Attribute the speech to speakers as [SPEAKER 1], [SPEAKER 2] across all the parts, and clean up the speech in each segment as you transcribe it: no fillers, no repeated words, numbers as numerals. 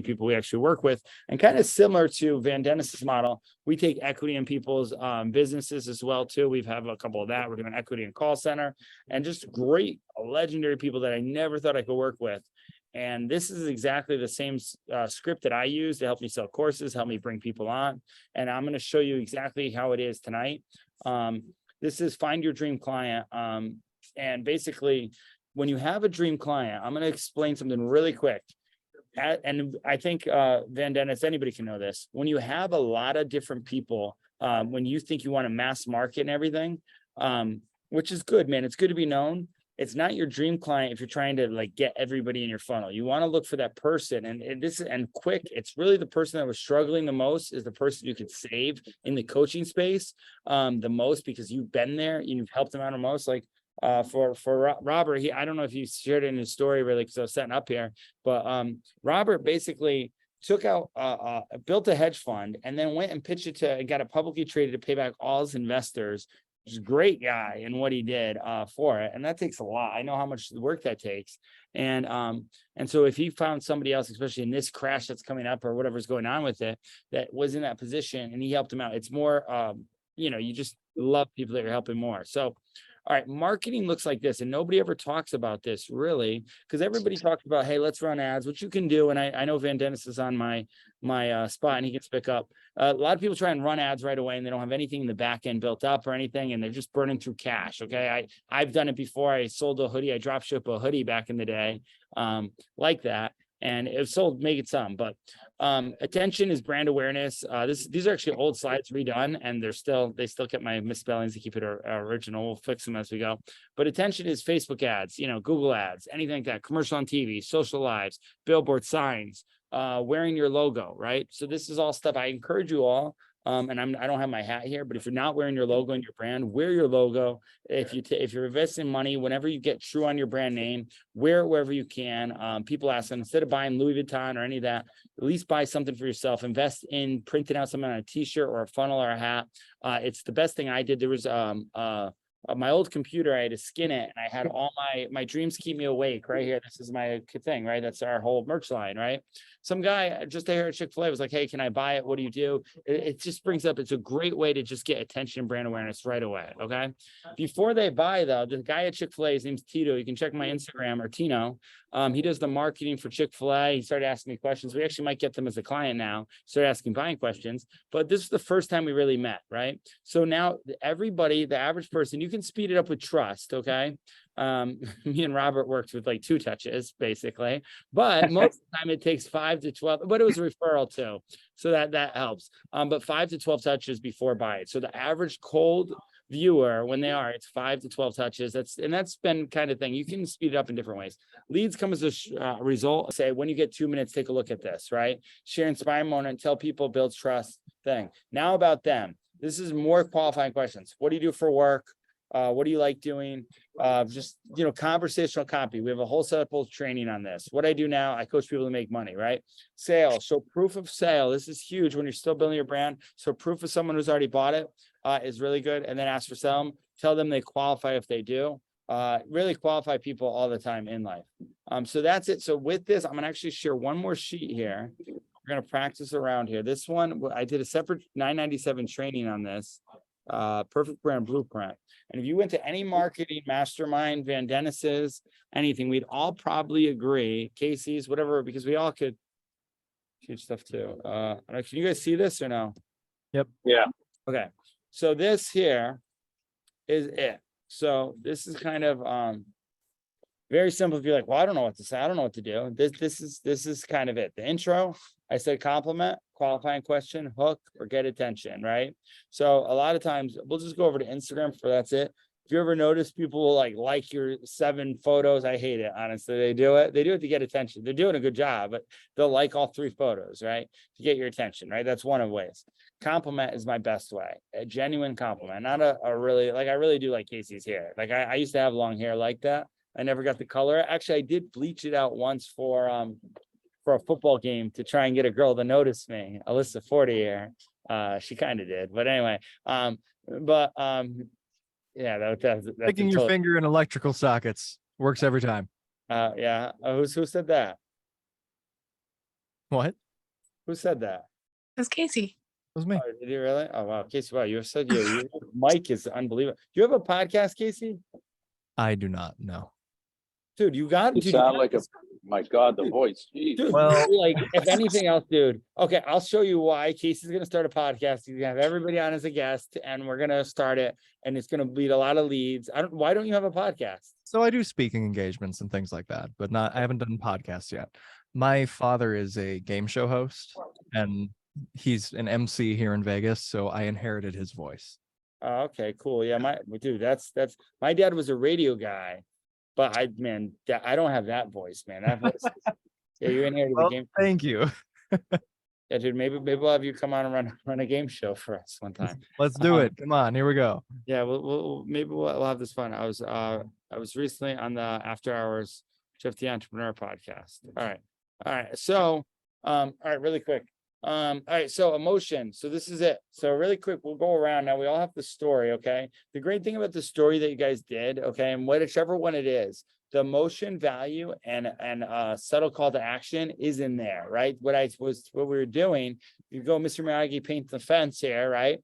[SPEAKER 1] people we actually work with. And kind of similar to Van Dennis's model, we take equity in people's businesses as well too. We've have a couple of that. We're doing equity in call center, and just great legendary people that I never thought I could work with. And this is exactly the same script that I use to help me sell courses, help me bring people on. And I'm going to show you exactly how it is tonight. This is Find Your Dream Client. And basically, when you have a dream client, I'm going to explain something really quick. And I think Van Dennis, anybody can know this. When you have a lot of different people, when you think you want to mass market and everything, which is good, man. It's good to be known. It's not your dream client if you're trying to like get everybody in your funnel. You want to look for that person, and quick. It's really the person that was struggling the most is the person you could save in the coaching space the most, because you've been there, you've helped them out the most. Like for Robert, I don't know if you shared it in his story really, because I was setting up here, but Robert basically took out built a hedge fund and then went and pitched it to, got it publicly traded to pay back all his investors. He's a great guy in what he did for it, and that takes a lot. I know how much work that takes, and so if he found somebody else, especially in this crash that's coming up or whatever's going on with it, that was in that position and he helped him out, it's more you just love people that you're helping more. So all right, marketing looks like this, and nobody ever talks about this really, because everybody talks about, hey, let's run ads, which you can do. And I know Van Dennis is on my spot, and he can pick up. A lot of people try and run ads right away, and they don't have anything in the back end built up or anything, and they're just burning through cash. Okay, I've done it before. I sold a hoodie. I drop ship a hoodie back in the day, like that. And it sold, make it some, but attention is brand awareness. These are actually old slides redone, and they still kept my misspellings to keep it original. We'll fix them as we go. But attention is Facebook ads, Google ads, anything like that, commercial on TV, social lives, billboard signs, wearing your logo, right? So this is all stuff I encourage you all. And I don't have my hat here, but if you're not wearing your logo and your brand, wear your logo. If you're investing money, whenever you get true on your brand name, wear it wherever you can. People ask them, instead of buying Louis Vuitton or any of that, at least buy something for yourself. Invest in printing out something on a t-shirt or a funnel or a hat. It's the best thing I did. There was my old computer, I had to skin it, and I had all my dreams keep me awake right here. This is my thing, right? That's our whole merch line, right? Some guy just here at Chick-fil-A was like, hey, can I buy it? What do you do? It just brings up, it's a great way to just get attention and brand awareness right away, okay? Before they buy, though, the guy at Chick-fil-A, his name's Tito. You can check my Instagram, or Tino. He does the marketing for Chick-fil-A. He started asking me questions. We actually might get them as a client now, started asking buying questions. But this is the first time we really met, right? So now everybody, the average person, you can speed it up with trust, okay? Me and Robert worked with like 2 touches basically, but most of the time it takes 5 to 12, but it was a referral too, so that helps. But 5 to 12 touches before buy it. So the average cold viewer, when it's 5 to 12 touches. That's been kind of thing. You can speed it up in different ways. Leads come as a result. Say, when you get 2 minutes, take a look at this, right? Share inspiring moment, tell people, builds trust thing. Now about them. This is more qualifying questions. What do you do for work? What do you like doing? Just, conversational copy. We have a whole set of training on this. What I do now, I coach people to make money, right? Sales. So proof of sale. This is huge when you're still building your brand. So proof of someone who's already bought it is really good. And then ask for sell them. Tell them they qualify if they do. Really qualify people all the time in life. So that's it. So with this, I'm going to actually share one more sheet here. We're going to practice around here. This one, I did a separate 997 training on this. Perfect Brand Blueprint. And if you went to any marketing mastermind, Van Dennis's, anything, we'd all probably agree, Casey's, whatever, because we all could teach stuff too. Can you guys see this or no?
[SPEAKER 2] Yep.
[SPEAKER 3] Yeah.
[SPEAKER 1] Okay. So this here is it. So this is kind of very simple. If you're like, well, I don't know what to say, I don't know what to do. This is kind of it. The intro, I said compliment, qualifying question, hook, or get attention, right? So a lot of times we'll just go over to Instagram for that's it. If you ever notice, people will like your 7 photos. I hate it, honestly. They do it to get attention. They're doing a good job, but they'll like all 3 photos, right? To get your attention, right? That's one of the ways. Compliment is my best way. A genuine compliment, not a really, I really do like Casey's hair. I used to have long hair like that. I never got the color. Actually, I did bleach it out once for a football game to try and get a girl to notice me. Alyssa Fortier. She kind of did, but anyway. Yeah, that's
[SPEAKER 2] sticking your finger in electrical sockets works every time.
[SPEAKER 1] Yeah. Who said that?
[SPEAKER 2] What?
[SPEAKER 1] Who said that?
[SPEAKER 3] It's Casey.
[SPEAKER 2] It was me.
[SPEAKER 1] Oh, did you really? Oh, wow. Casey, wow. You said your mic is unbelievable. Do you have a podcast, Casey?
[SPEAKER 2] I do not know.
[SPEAKER 1] Dude, you got
[SPEAKER 4] You
[SPEAKER 1] dude,
[SPEAKER 4] sound like my God, the
[SPEAKER 1] Dude.
[SPEAKER 4] voice. Jeez.
[SPEAKER 1] Dude,
[SPEAKER 2] Well-
[SPEAKER 1] like if anything else, dude. Okay, I'll show you why Casey's gonna start a podcast. He's gonna have everybody on as a guest, and we're gonna start it, and it's gonna lead a lot of leads. Why don't you have a podcast?
[SPEAKER 2] So I do speaking engagements and things like that, but I haven't done podcasts yet. My father is a game show host and he's an MC here in Vegas, so I inherited his voice.
[SPEAKER 1] Oh, okay, cool. Yeah, dude, that's my dad was a radio guy, but I don't have that voice, man. That voice yeah, you inherited
[SPEAKER 2] Well,
[SPEAKER 1] the game.
[SPEAKER 2] thank you.
[SPEAKER 1] Yeah, dude, maybe we'll have you come on and run a game show for us one time.
[SPEAKER 2] Let's do it. Come on, here we go.
[SPEAKER 1] Yeah, we'll have this fun. I was recently on the After Hours Jeff the Entrepreneur podcast. All right. So, all right, really quick. All right, so emotion. So this is it. So really quick, we'll go around now. We all have the story, okay? The great thing about the story that you guys did, okay, and whichever one it is, the emotion, value, and subtle call to action is in there, right? What we were doing, you go, Mr. Miyagi, paint the fence here, right?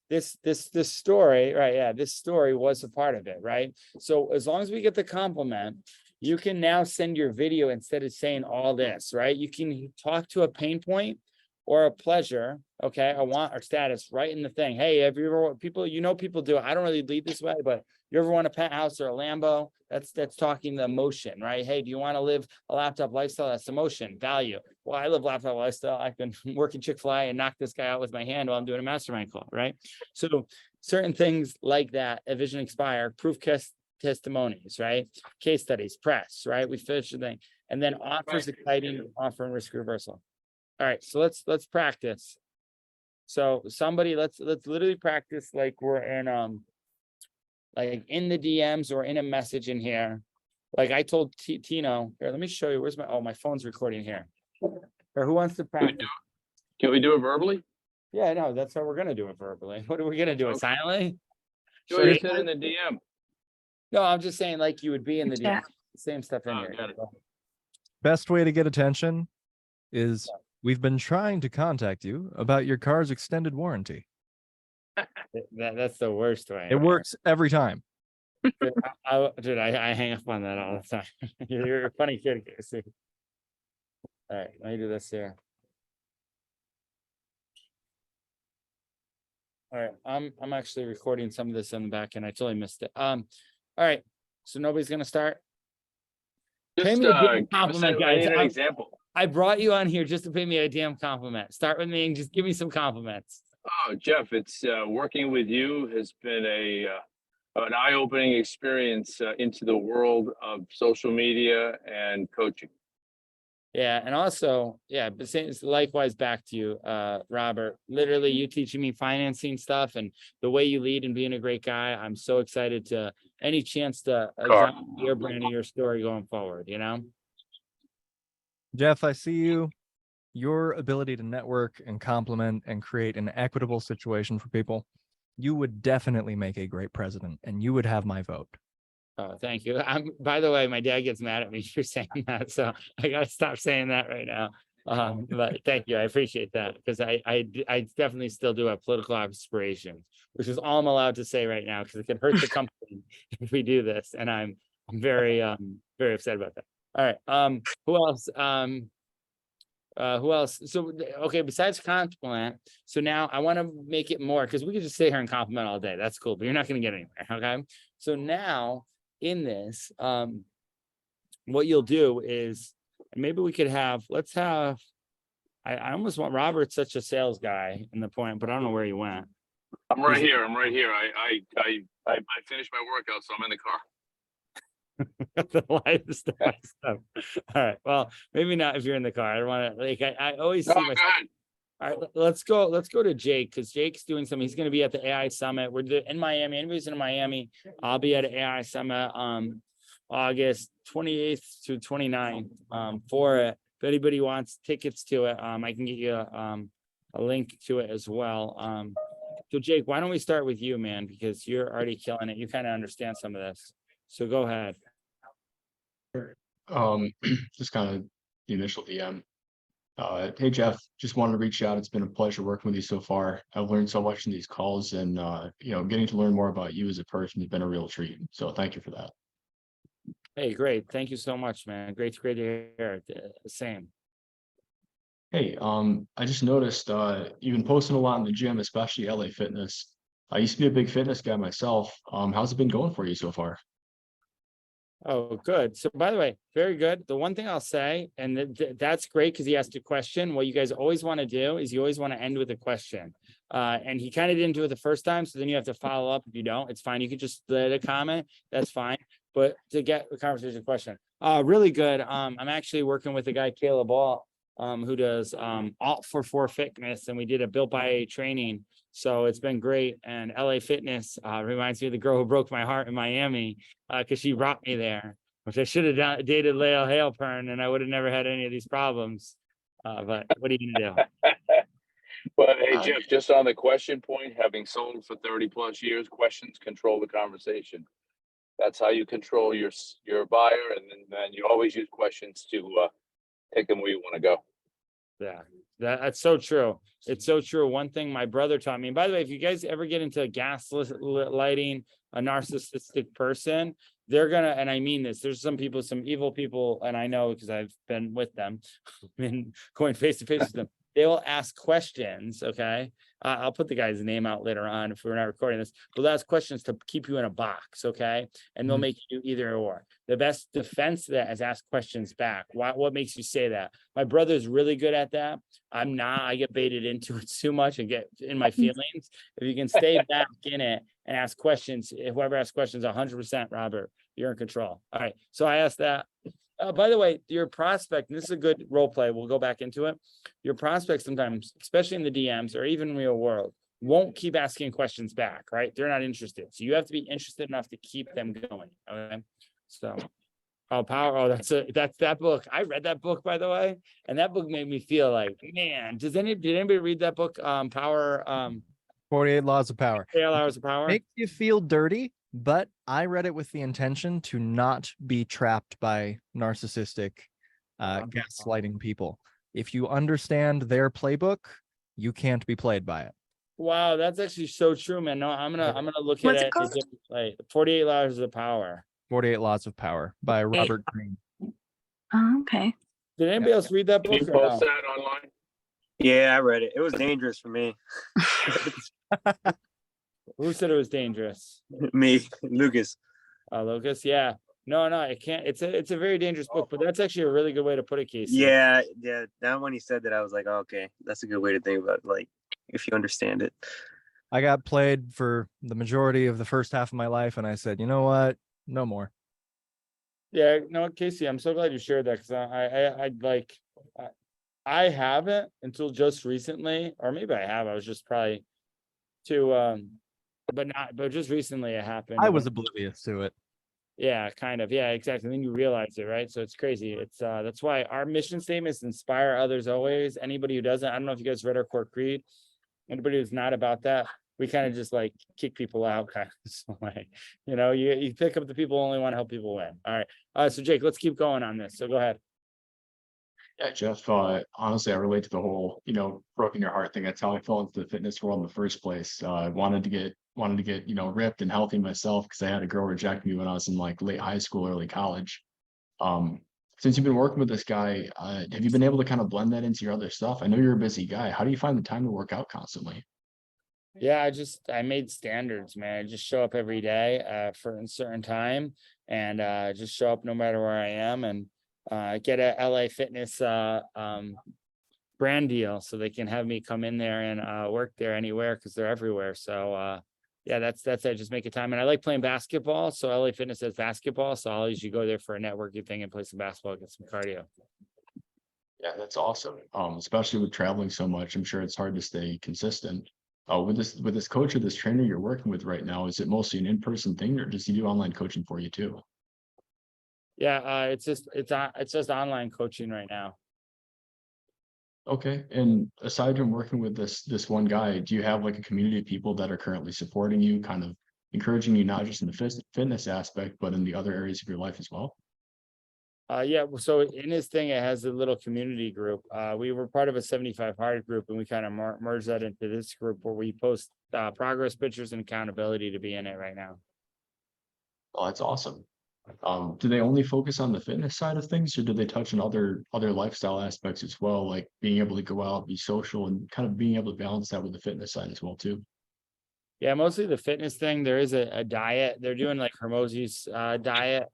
[SPEAKER 1] This story, right? Yeah, this story was a part of it, right? So as long as we get the compliment, you can now send your video instead of saying all this, right? You can talk to a pain point or a pleasure, okay? A want or status right in the thing. Hey, have you ever people do it. I don't really lead this way, but you ever want a penthouse or a Lambo? That's talking the emotion, right? Hey, do you want to live a laptop lifestyle? That's emotion, value. Well, I live laptop lifestyle. I can work in Chick-fil-A and knock this guy out with my hand while I'm doing a mastermind call, right? So certain things like that, a vision expire, proof testimonies, right? Case studies, press, right? We finish the thing. And then offers exciting, offer and risk reversal. All right, so let's practice. So somebody, let's literally practice like we're in like in the DMs or in a message in here. Like I told Tino, here, let me show you. Where's my phone's recording here. Or who wants to practice?
[SPEAKER 4] Can we do it verbally?
[SPEAKER 1] Yeah, no, that's how we're gonna do it verbally. What are we gonna do? It silently?
[SPEAKER 4] Do it in the DM.
[SPEAKER 1] No, I'm just saying like you would be in the
[SPEAKER 3] Yeah.
[SPEAKER 1] DM. Same stuff in
[SPEAKER 4] Oh,
[SPEAKER 1] here.
[SPEAKER 4] got it.
[SPEAKER 2] Best way to get attention is we've been trying to contact you about your car's extended warranty.
[SPEAKER 1] That's the worst way.
[SPEAKER 2] It works every time.
[SPEAKER 1] Dude, I hang up on that all the time. You're a funny kid, Casey. All right, let me do this here. All right, I'm actually recording some of this in the back and I totally missed it. All right, so nobody's gonna start. Pay
[SPEAKER 4] Just
[SPEAKER 1] me a damn compliment,
[SPEAKER 4] I
[SPEAKER 1] guys.
[SPEAKER 4] need an example.
[SPEAKER 1] I brought you on here just to pay me a damn compliment. Start with me and just give me some compliments.
[SPEAKER 4] Oh, Jeff, it's working with you has been an eye-opening experience into the world of social media and coaching.
[SPEAKER 1] Yeah, and also, yeah, but likewise back to you, Robert. Literally, you teaching me financing stuff and the way you lead and being a great guy. I'm so excited to any chance to examine your brand and your story going forward. You know.
[SPEAKER 2] Jeff, I see you. Your ability to network and compliment and create an equitable situation for people, you would definitely make a great president and you would have my vote.
[SPEAKER 1] Oh, thank you. By the way, my dad gets mad at me for saying that, so I gotta stop saying that right now. But thank you, I appreciate that because I definitely still do have political aspirations, which is all I'm allowed to say right now because it could hurt the company if we do this, and I'm very very upset about that. All right, who else? Who else? So okay, besides compliment, so now I want to make it more because we could just sit here and compliment all day. That's cool, but you're not going to get anywhere. Okay, so now in this, what you'll do is maybe we could have, let's have, I almost want Robert's such a sales guy in the point, but I don't know where he went.
[SPEAKER 4] I'm right here. I finished my workout, so I'm in the car.
[SPEAKER 1] The lifestyle stuff. All right. Well, maybe not if you're in the car. I don't want to like I always see
[SPEAKER 4] Go
[SPEAKER 1] myself.
[SPEAKER 4] ahead.
[SPEAKER 1] All right, let's go to Jake because Jake's doing something. He's going to be at the AI Summit. We're in Miami. Anybody's in Miami, I'll be at AI Summit August 28th to 29th for it. If anybody wants tickets to it, I can get you a link to it as well. So Jake, why don't we start with you, man? Because you're already killing it. You kind of understand some of this. So go ahead.
[SPEAKER 5] Just kind of the initial DM.
[SPEAKER 3] Hey Jeff, just wanted to reach out. It's been a pleasure working with you so far. I've learned so much in these calls, and getting to learn more about you as a person has been a real treat. So thank you for that.
[SPEAKER 1] Hey, great. Thank you so much, man. Great to hear. Same.
[SPEAKER 3] Hey, I just noticed you've been posting a lot in the gym, especially LA Fitness. I used to be a big fitness guy myself. How's it been going for you so far?
[SPEAKER 1] Oh, good. So by the way, very good. The one thing I'll say, and that's great because he asked a question. What you guys always want to do is you always want to end with a question. And he kind of didn't do it the first time. So then you have to follow up. If you don't, it's fine. You could just let a comment. That's fine. But to get a conversation question, really good. I'm actually working with a guy, Caleb Ball, who does Alt for Fitness, and we did a Built by A training. So it's been great. And LA Fitness reminds me of the girl who broke my heart in Miami because she brought me there, which I should have dated Lael Halpern, and I would have never had any of these problems. But what are you gonna do?
[SPEAKER 4] Well, hey, Jeff, just on the question point, having sold for 30 plus years, questions control the conversation. That's how you control your buyer, and then you always use questions to take them where you want to go.
[SPEAKER 1] Yeah, that's so true. It's so true. One thing my brother taught me, and by the way, if you guys ever get into lighting a narcissistic person, they're gonna, and I mean this, there's some people, some evil people, and I know because I've been with them, been going face to face with them. They will ask questions. Okay. I'll put the guy's name out later on if we're not recording this. They'll ask questions to keep you in a box. Okay. And they'll make you either or. The best defense to that is ask questions back. What makes you say that? My brother's really good at that. I'm not. I get baited into it too much and get in my feelings. If you can stay back in it and ask questions, whoever asks questions, 100%, Robert, you're in control. All right. So I asked that. By the way, your prospect, and this is a good role play, we'll go back into it. Your prospect sometimes, especially in the DMs or even real world, won't keep asking questions back, right? They're not interested. So you have to be interested enough to keep them going. Okay. So that's that book. I read that book, by the way, and that book made me feel like, man, did anybody read that book?
[SPEAKER 2] 48 Laws of Power.
[SPEAKER 1] 48 Hours of Power.
[SPEAKER 2] Makes you feel dirty, but I read it with the intention to not be trapped by narcissistic, gaslighting people. If you understand their playbook, you can't be played by it.
[SPEAKER 1] Wow, that's actually so true, man. No, I'm gonna look at it. Like 48 Hours of Power.
[SPEAKER 2] 48 Laws of Power by Robert Greene.
[SPEAKER 5] Oh, okay.
[SPEAKER 1] Did anybody else read that
[SPEAKER 4] Can
[SPEAKER 1] book?
[SPEAKER 4] you
[SPEAKER 1] Or
[SPEAKER 4] post
[SPEAKER 1] no?
[SPEAKER 4] that online?
[SPEAKER 6] Yeah, I read it. It was dangerous for me.
[SPEAKER 1] Who said it was dangerous?
[SPEAKER 6] Me, Lucas.
[SPEAKER 1] Lucas. Yeah. No, it can't. It's a very dangerous book, but that's actually a really good way to put it, Casey.
[SPEAKER 6] Yeah. Now when he said that, I was like, oh, okay, that's a good way to think about it, like if you understand it.
[SPEAKER 2] I got played for the majority of the first half of my life, and I said, you know what? No more.
[SPEAKER 1] Yeah. No, Casey, I'm so glad you shared that because I haven't until just recently, or maybe I have. I was just probably too but just recently it happened.
[SPEAKER 2] I was oblivious to it.
[SPEAKER 1] Yeah, kind of. Yeah, exactly. And then you realize it, right? So it's crazy. It's that's why our mission statement is inspire others always. Anybody who doesn't, I don't know if you guys read our core creed. Anybody who's not about that, we kind of just like kick people out kind of this way. You pick up the people who only want to help people win. All right. So Jake, let's keep going on this. So go ahead.
[SPEAKER 3] Yeah, Jeff, honestly, I relate to the whole, broken your heart thing. That's how I fell into the fitness world in the first place. I wanted to get, ripped and healthy myself because I had a girl reject me when I was in like late high school, early college. Since you've been working with this guy, have you been able to kind of blend that into your other stuff? I know you're a busy guy. How do you find the time to work out constantly?
[SPEAKER 1] Yeah, I made standards, man. I just show up every day for a certain time and just show up no matter where I am and get a LA Fitness brand deal so they can have me come in there and work there anywhere because they're everywhere. So yeah, that's it. Just make a time. And I like playing basketball. So LA Fitness has basketball. So I'll usually go there for a networking thing and play some basketball, get some cardio.
[SPEAKER 3] Yeah, that's awesome. Especially with traveling so much, I'm sure it's hard to stay consistent. With this coach or this trainer you're working with right now, is it mostly an in-person thing or does he do online coaching for you too?
[SPEAKER 1] Yeah, it's just online coaching right now.
[SPEAKER 3] Okay. And aside from working with this one guy, do you have like a community of people that are currently supporting you, kind of encouraging you not just in the fitness aspect, but in the other areas of your life as well?
[SPEAKER 1] Yeah, well, so in this thing, it has a little community group. We were part of a 75 hard group and we kind of merged that into this group where we post progress pictures and accountability to be in it right now.
[SPEAKER 3] Oh, that's awesome. Do they only focus on the fitness side of things, or do they touch on other lifestyle aspects as well, like being able to go out, be social, and kind of being able to balance that with the fitness side as well too?
[SPEAKER 1] Yeah, mostly the fitness thing. There is a diet. They're doing like Hormozzi's diet,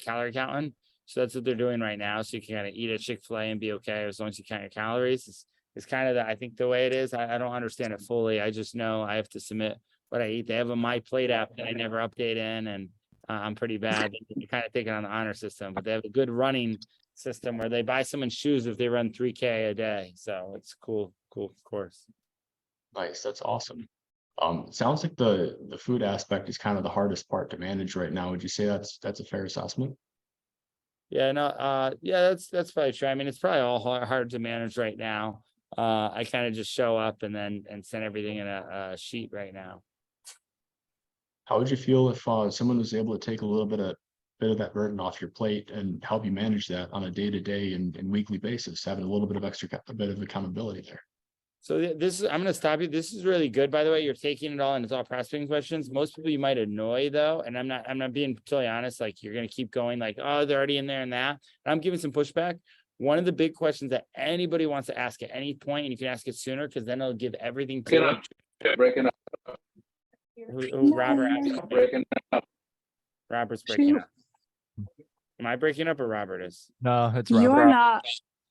[SPEAKER 1] calorie counting. So that's what they're doing right now. So you can kind of eat at Chick-fil-A and be okay as long as you count your calories. It's kind of I think the way it is. I don't understand it fully. I just know I have to submit what I eat. They have a My Plate app that I never update in, and I'm pretty bad. They kind of take it on the honor system, but they have a good running system where they buy someone's shoes if they run 3K a day. So it's cool course.
[SPEAKER 3] Nice, that's awesome. Sounds like the food aspect is kind of the hardest part to manage right now. Would you say that's a fair assessment?
[SPEAKER 1] Yeah, no, yeah, that's probably true. I mean, it's probably all hard to manage right now. I kind of just show up and send everything in a sheet right now.
[SPEAKER 3] How would you feel if someone was able to take a little bit of that burden off your plate and help you manage that on a day-to-day and weekly basis, having a little bit of a bit of accountability there?
[SPEAKER 1] So this is, I'm gonna stop you. This is really good, by the way. You're taking it all and it's all prospecting questions. Most people you might annoy though, and I'm not being totally honest, like you're gonna keep going like, oh, they're already in there and that. And I'm giving some pushback. One of the big questions that anybody wants to ask at any point, and you can ask it sooner, because then it'll give everything to it.
[SPEAKER 4] Breaking up,
[SPEAKER 1] Robert asked.
[SPEAKER 4] breaking up.
[SPEAKER 1] Robert's breaking up. Am I breaking up or Robert is?
[SPEAKER 2] No, it's Robert.
[SPEAKER 5] You're not.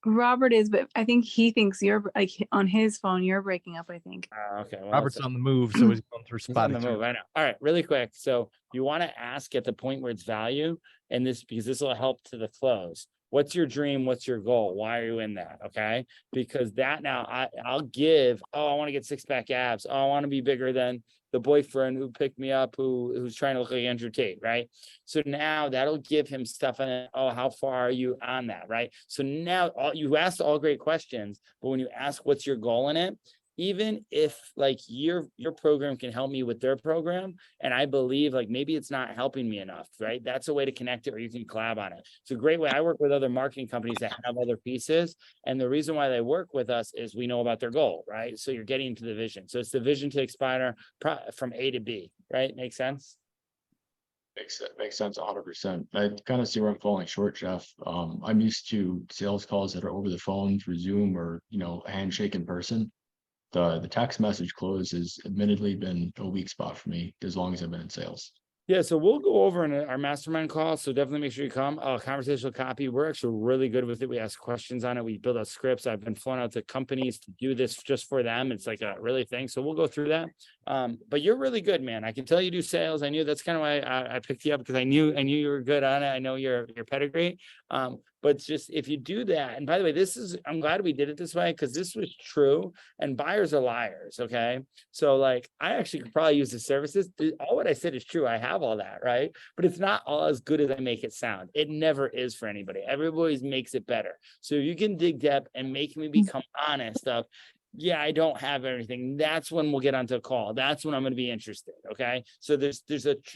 [SPEAKER 5] Robert is, but I think he thinks you're like on his phone. You're breaking up, I think.
[SPEAKER 1] Okay. Well,
[SPEAKER 2] Robert's on the move, so he's going through
[SPEAKER 1] he's on
[SPEAKER 2] spotty
[SPEAKER 1] the move. I know. All right, really quick. So you want to ask at the point where it's value, and this because this will help to the close. What's your dream? What's your goal? Why are you in that? Okay. Because that now I'll give, oh, I want to get 6-pack abs. Oh, I want to be bigger than the boyfriend who picked me up, who's trying to look like Andrew Tate, right? So now that'll give him stuff in it. Oh, how far are you on that, right? So now you asked all great questions, but when you ask what's your goal in it, even if like your program can help me with their program, and I believe like maybe it's not helping me enough, right? That's a way to connect it, or you can collab on it. It's a great way. I work with other marketing companies that have other pieces, and the reason why they work with us is we know about their goal, right? So you're getting into the vision. So it's the vision to expire from A to B, right? Makes sense?
[SPEAKER 3] Makes sense 100%. I kind of see where I'm falling short, Jeff. I'm used to sales calls that are over the phone through Zoom or, a handshake in person. The text message close has admittedly been a weak spot for me as long as I've been in sales.
[SPEAKER 1] Yeah, so we'll go over in our mastermind call. So definitely make sure you come. Conversational copy. We're actually really good with it. We ask questions on it. We build out scripts. I've been flown out to companies to do this just for them. It's like a really thing. So we'll go through that. But you're really good, man. I can tell you do sales. I knew that's kind of why I picked you up, because I knew you were good on it. I know your pedigree. But just if you do that, and by the way, I'm glad we did it this way, because this was true, and buyers are liars. Okay. So like, I actually could probably use the services. All what I said is true. I have all that, right? But it's not all as good as I make it sound. It never is for anybody. Everybody makes it better. So you can dig depth and make me become honest of, yeah, I don't have everything. That's when we'll get onto a call. That's when I'm going to be interested. Okay. So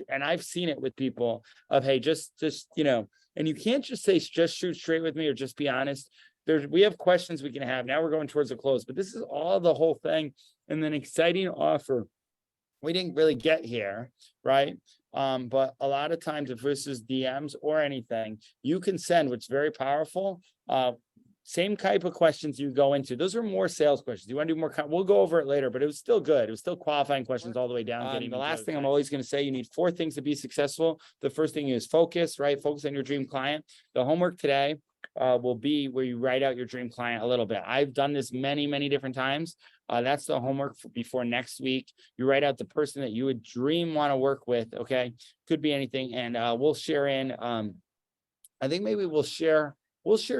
[SPEAKER 1] and I've seen it with people of, hey, just, and you can't just say, just shoot straight with me or just be honest. We have questions we can have. Now we're going towards a close, but this is all the whole thing. And then exciting offer. We didn't really get here, right? But a lot of times if this is DMs or anything, you can send, which is very powerful. Same type of questions you go into. Those are more sales questions. You want to do more? We'll go over it later, but it was still good. It was still qualifying questions all the way down. The last thing I'm always going to say, you need 4 things to be successful. The first thing is focus, right? Focus on your dream client. The homework today will be where you write out your dream client a little bit. I've done this many, many different times. That's the homework before next week. You write out the person that you would want to work with. Okay. Could be anything. And we'll share in, I think maybe we'll share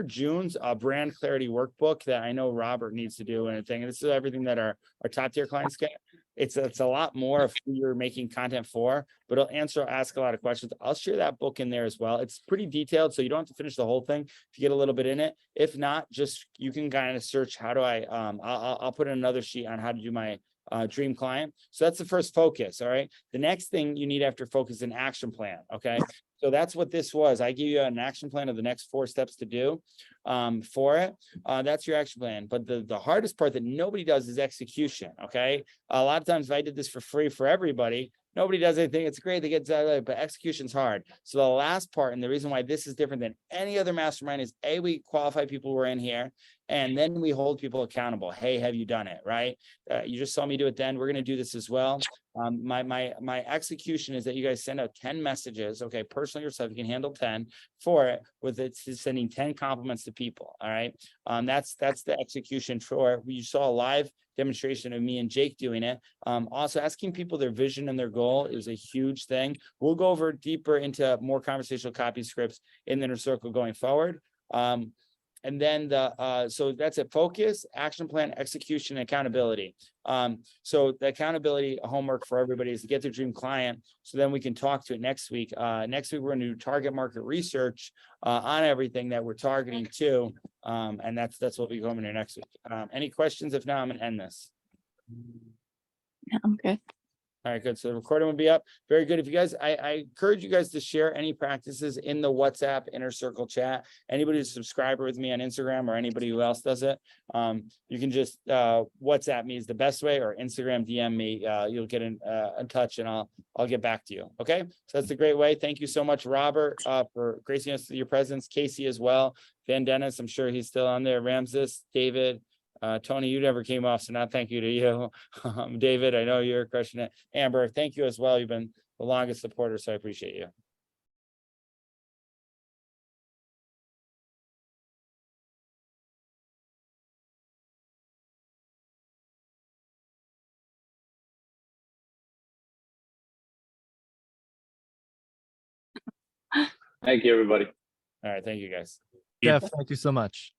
[SPEAKER 1] June's brand clarity workbook that I know Robert needs to do and thing. And this is everything that our top tier clients get. It's a lot more of who you're making content for, but it'll ask a lot of questions. I'll share that book in there as well. It's pretty detailed, so you don't have to finish the whole thing if you get a little bit in it. If not, just you can kind of search how do I'll put in another sheet on how to do my dream client. So that's the first focus. All right. The next thing you need after focus is an action plan. Okay. So that's what this was. I give you an action plan of the next 4 steps to do for it. That's your action plan. But the hardest part that nobody does is execution. Okay. A lot of times if I did this for free for everybody, nobody does anything. It's great. They get that, but execution's hard. So the last part, and the reason why this is different than any other mastermind is we qualify people who are in here, and then we hold people accountable. Hey, have you done it? Right. You just saw me do it then. We're going to do this as well. My execution is that you guys send out 10 messages. Okay. Personally yourself, you can handle 10 for it with it sending 10 compliments to people. All right. That's the execution for it. You saw a live demonstration of me and Jake doing it. Also asking people their vision and their goal is a huge thing. We'll go over deeper into more conversational copy scripts in the inner circle going forward. And then so that's a focus, action plan, execution, accountability. So the accountability homework for everybody is to get their dream client. So then we can talk to it next week. Next week, we're going to do target market research on everything that we're targeting to. And that's what we go into next week. Any questions? If not, I'm going to end this.
[SPEAKER 5] Yeah, I'm good.
[SPEAKER 1] All right, good. So the recording will be up. Very good. If you guys, I encourage you guys to share any practices in the WhatsApp inner circle chat. Anybody who's a subscriber with me on Instagram or anybody who else does it, you can just WhatsApp me is the best way, or Instagram DM me. You'll get in touch and I'll get back to you. Okay, so that's a great way. Thank you so much, Robert, for gracing us with your presence. Casey as well. Van Dennis, I'm sure he's still on there. Ramses, David. Tony, you never came off, so not thank you to you. David, I know you're crushing it. Amber, thank you as well. You've been the longest supporter, so I appreciate you.
[SPEAKER 4] Thank you, everybody.
[SPEAKER 1] All right, thank you guys.
[SPEAKER 2] Jeff, thank you so much.